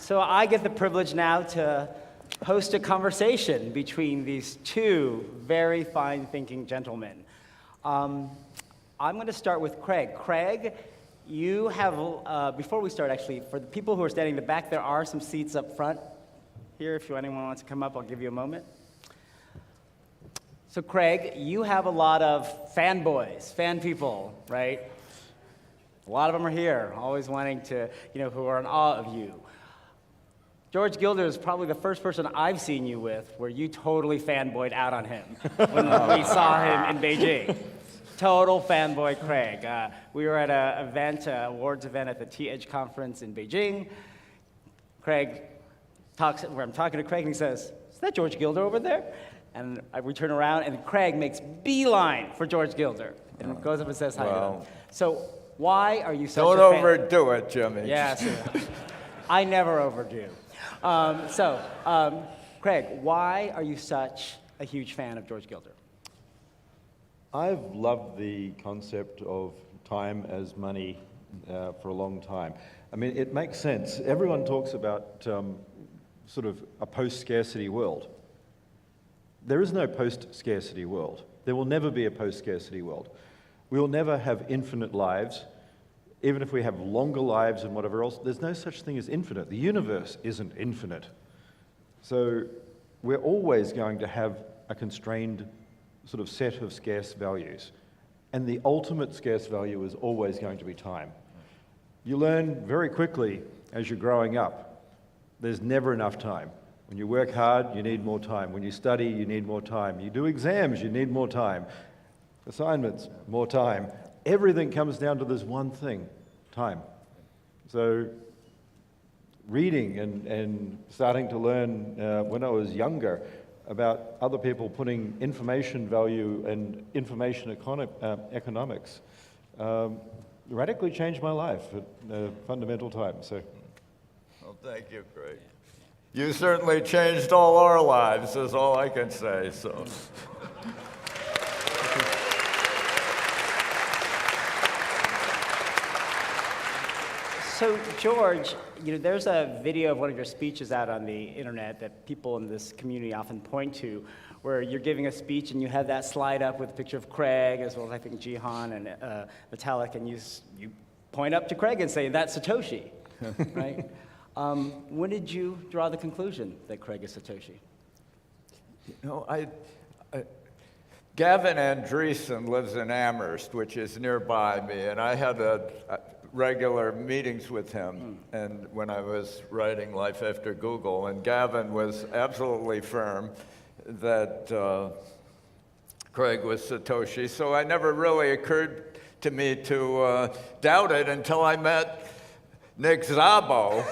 So I get the privilege now to host a conversation between these two very fine-thinking gentlemen. I'm going to start with Craig. Craig, you have, before we start actually, for the people who are standing in the back, there are some seats up front here. If anyone wants to come up, I'll give you a moment. So Craig, you have a lot of fanboys, fan people, right? A lot of them are here, always wanting to, who are in awe of you. George Gilder is probably the first person I've seen you with where you totally fanboyed out on him when we saw him in Beijing. Total fanboy Craig. We were at an event, awards event at the T-Edge conference in Beijing. Craig I'm talking to Craig and he says, "Is that George Gilder over there?" And we turn around and Craig makes beeline for George Gilder and goes up and says hi to him. So why are you such a fan? Don't overdo it, Jimmy. Yes, I never overdo. Craig, why are you such a huge fan of George Gilder? I've loved the concept of time as money for a long time. I mean, it makes sense. Everyone talks about sort of a post-scarcity world. There is no post-scarcity world. There will never be a post-scarcity world. We will never have infinite lives. Even if we have longer lives and whatever else, there's no such thing as infinite. The universe isn't infinite. So we're always going to have a constrained sort of set of scarce values. And the ultimate scarce value is always going to be time. You learn very quickly as you're growing up, there's never enough time. When you work hard, you need more time. When you study, you need more time. You do exams, you need more time. Assignments, more time. Everything comes down to this one thing, time. So reading and starting to learn when I was younger about other people putting information value and information economics radically changed my life at a fundamental time. So, well, thank you, Craig. You certainly changed all our lives, is all I can say. So, George, there's a video of one of your speeches out on the internet that people in this community often point to, where you're giving a speech and you have that slide up with a picture of Craig, as well as I think Jihan and Vitalik, and you point up to Craig and say, "That's Satoshi," right? When did you draw the conclusion that Craig is Satoshi? Gavin Andreessen lives in Amherst, which is nearby me, and I had regular meetings with him and when I was writing Life After Google, and Gavin was absolutely firm that Craig was Satoshi, so it never really occurred to me to doubt it until I met Nick Szabo,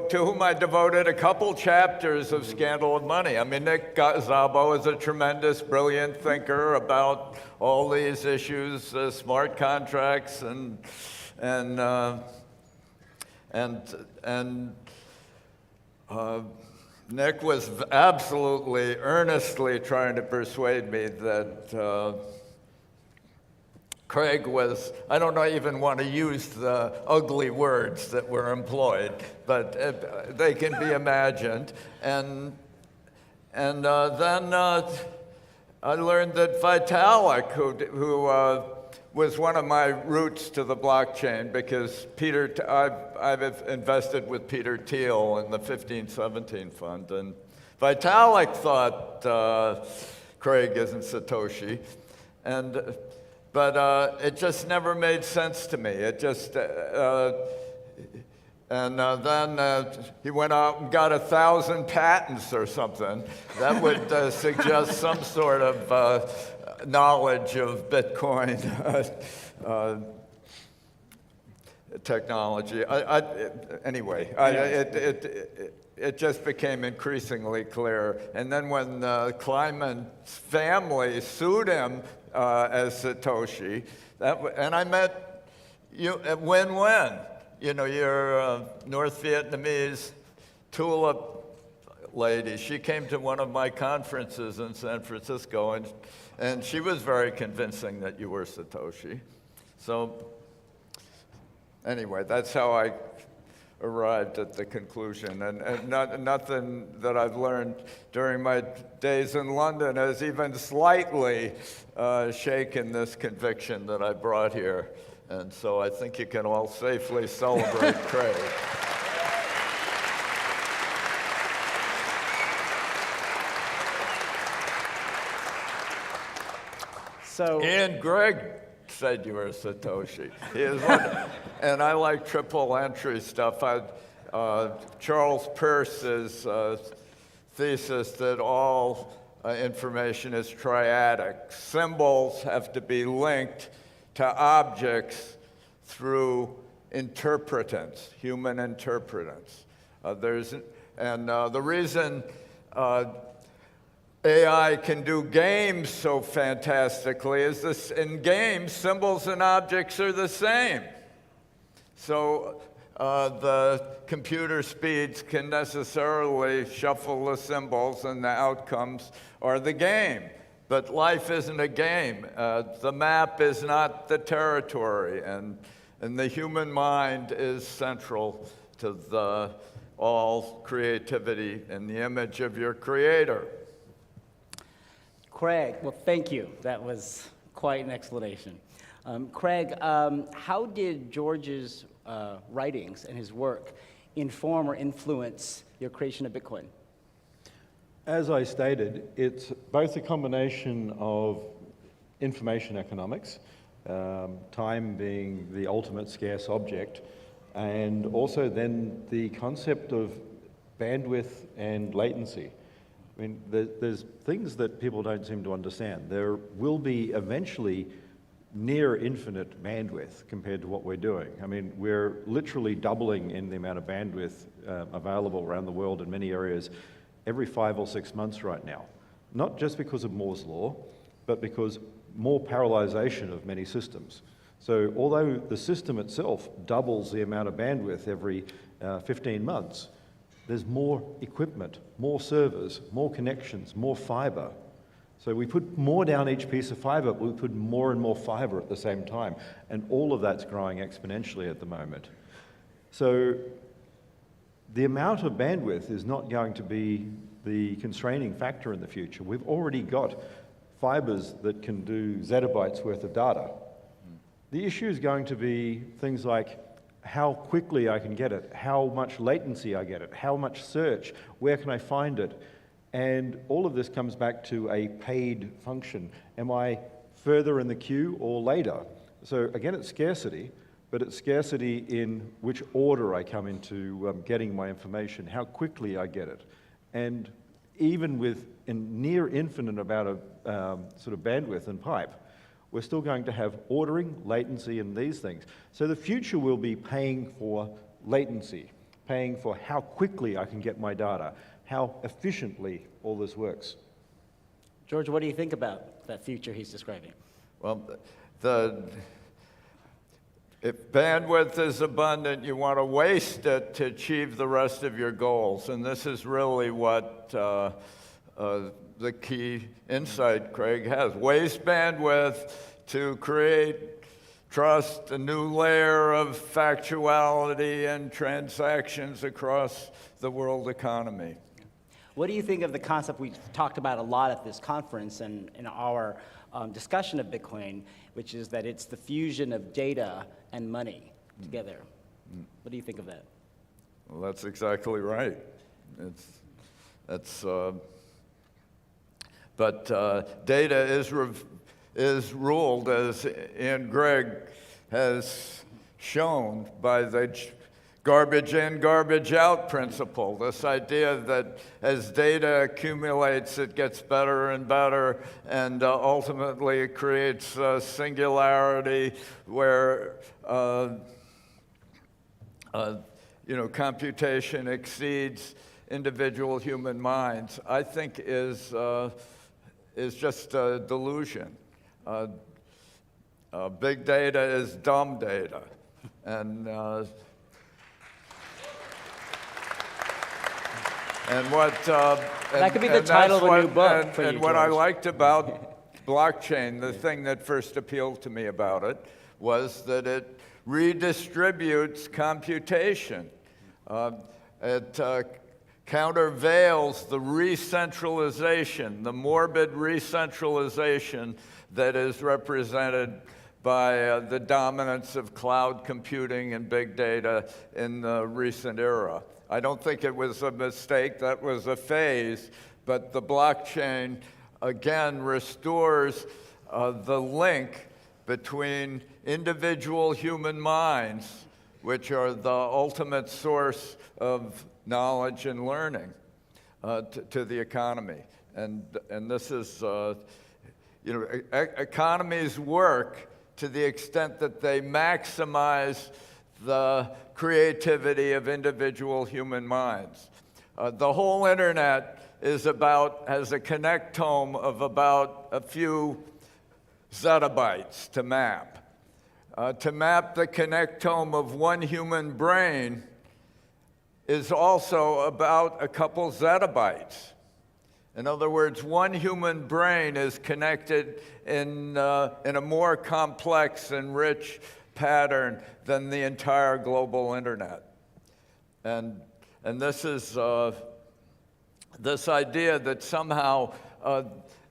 to whom I devoted a couple chapters of Scandal of Money. I mean, Nick Szabo is a tremendous, brilliant thinker about all these issues, smart contracts, and Nick was absolutely, earnestly trying to persuade me that Craig was, I don't even want to use the ugly words that were employed, but they can be imagined. And then I learned that Vitalik, who was one of my routes to the blockchain, because I've invested with Peter Thiel in the 1517 fund, and Vitalik thought Craig isn't Satoshi, but it just never made sense to me. It just, then he went out and got 1,000 patents or something. That would suggest some sort of knowledge of Bitcoin technology. It just became increasingly clear. And then when Kleiman's family sued him as Satoshi, and I met you at win-win. Your North Vietnamese tulip lady, she came to one of my conferences in San Francisco, and she was very convincing that you were Satoshi. So Anyway, that's how I arrived at the conclusion. And nothing that I've learned during my days in London has even slightly shaken this conviction that I brought here. And so I think you can all safely celebrate Craig. So, And Greg said you were a Satoshi. He is one, and I like triple entry stuff. Charles Peirce's thesis that all information is triadic. Symbols have to be linked to objects through interpretants, human interpretants. The reason AI can do games so fantastically is this: in games, symbols and objects are the same. So the computer speeds can necessarily shuffle the symbols and the outcomes are the game. But life isn't a game. The map is not the territory, and the human mind is central to all creativity in the image of your creator. Craig, well, thank you. That was quite an explanation. Craig, how did George's writings and his work inform or influence your creation of Bitcoin? As I stated, it's both a combination of information economics, time being the ultimate scarce object, and also then the concept of bandwidth and latency. I mean, there's things that people don't seem to understand. There will be eventually near infinite bandwidth compared to what we're doing. I mean, we're literally doubling in the amount of bandwidth available around the world in many areas every 5 or 6 months right now. Not just because of Moore's law, but because more parallelization of many systems. So although the system itself doubles the amount of bandwidth every 15 months, there's more equipment, more servers, more connections, more fiber. So we put more down each piece of fiber, but we put more and more fiber at the same time. And all of that's growing exponentially at the moment. So the amount of bandwidth is not going to be the constraining factor in the future. We've already got fibers that can do zettabytes worth of data. The issue is going to be things like how quickly I can get it, how much latency I get it, how much search, where can I find it? And all of this comes back to a paid function. Am I further in the queue or later? So again, it's scarcity, but it's scarcity in which order I come into getting my information, how quickly I get it. And even with a near infinite amount of sort of bandwidth and pipe, we're still going to have ordering, latency, and these things. So the future will be paying for latency, paying for how quickly I can get my data, how efficiently all this works. George, what do you think about that future he's describing? Well, if bandwidth is abundant, you want to waste it to achieve the rest of your goals. And this is really what the key insight Craig has. Waste bandwidth to create trust, a new layer of factuality and transactions across the world economy. What do you think of the concept we talked about a lot at this conference and in our discussion of Bitcoin, which is that it's the fusion of data and money together? What do you think of that? Well, that's exactly right. But data is ruled, as Ian Gregg has shown, by the garbage in, garbage out principle. This idea that as data accumulates, it gets better and better, and ultimately it creates a singularity where computation exceeds individual human minds, I think is just a delusion. Big data is dumb data. And what that could be the title of a new book for you, and what I George. liked about blockchain, the thing that first appealed to me about it, was that it redistributes computation. It countervails the re-centralization, the morbid re-centralization that is represented by the dominance of cloud computing and big data in the recent era. I don't think it was a mistake, that was a phase, but the blockchain, again, restores the link between individual human minds, which are the ultimate source of knowledge and learning, to the economy. And this is, economies work to the extent that they maximize the creativity of individual human minds. The whole internet has a connectome of about a few zettabytes to map. To map the connectome of one human brain is also about a couple zettabytes. In other words, one human brain is connected in a more complex and rich pattern than the entire global internet. And this is this idea that somehow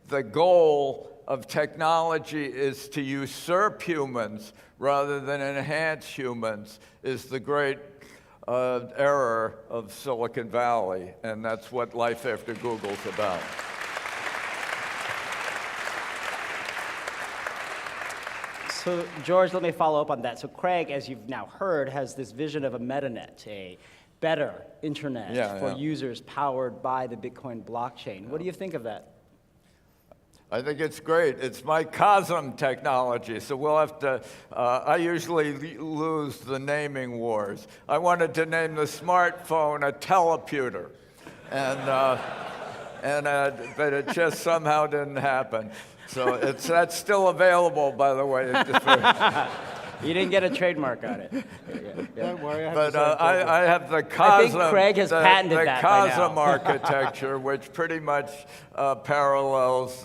the goal of technology is to usurp humans rather than enhance humans is the great error of Silicon Valley, and that's what life after Google's about. So, George, let me follow up on that. So, Craig, as you've now heard, has this vision of a metanet, a better internet for users powered by the Bitcoin blockchain. What do you think of that? I think it's great. It's my COSM technology, so we'll have to, I usually lose the naming wars. I wanted to name the smartphone a teleputer, but it just somehow didn't happen. So that's still available, by the way. You didn't get a trademark on it. Don't worry, I have the COSM. I think Craig has patented that by now. COSM architecture, which pretty much parallels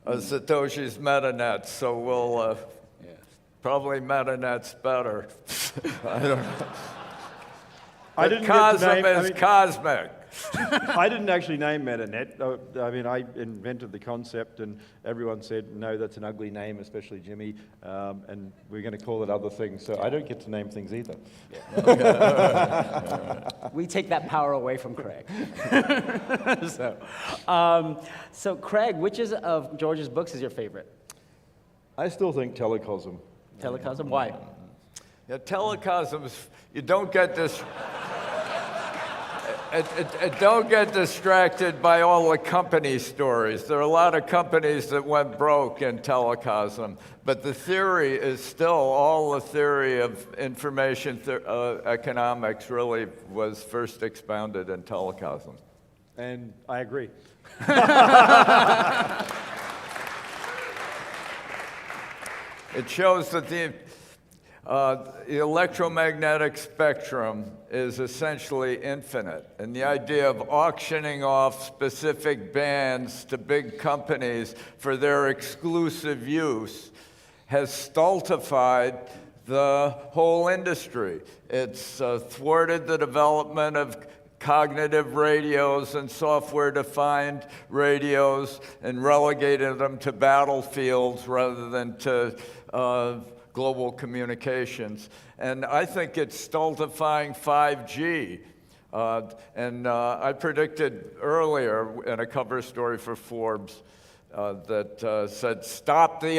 Satoshi's metanet. So we'll probably metanet's better. I don't know. COSM is cosmic. I didn't actually name MetaNet. I mean, I invented the concept, and everyone said, no, that's an ugly name, especially Jimmy, and we're going to call it other things. So I don't get to name things either. We take that power away from Craig. So, Craig, which of George's books is your favorite? I still think Telecosm. Telecosm? Why? Yeah, Telecosms, you don't get this. Don't get distracted by all the company stories. There are a lot of companies that went broke in Telecosm, but the theory is still all the theory of information economics really was first expounded in Telecosm. And I agree. It shows that the electromagnetic spectrum is essentially infinite, and the idea of auctioning off specific bands to big companies for their exclusive use has stultified the whole industry. It's thwarted the development of cognitive radios and software-defined radios and relegated them to battlefields rather than to global communications. And I think it's stultifying 5G. I predicted earlier in a cover story for Forbes that said, stop the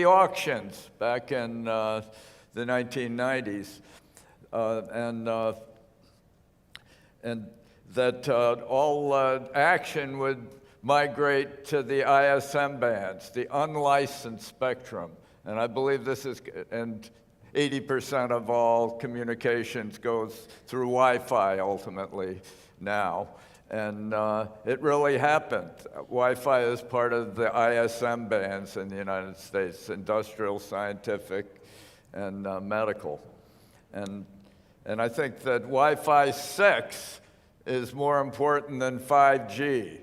auctions back in the 1990s. And that all action would migrate to the ISM bands, the unlicensed spectrum. And I believe this is, and 80% of all communications goes through Wi-Fi ultimately now. And it really happened. Wi-Fi is part of the ISM bands in the United States, industrial, scientific, and medical. And I think that Wi-Fi 6 is more important than 5G.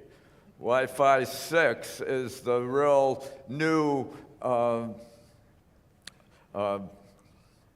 Wi-Fi 6 is the real new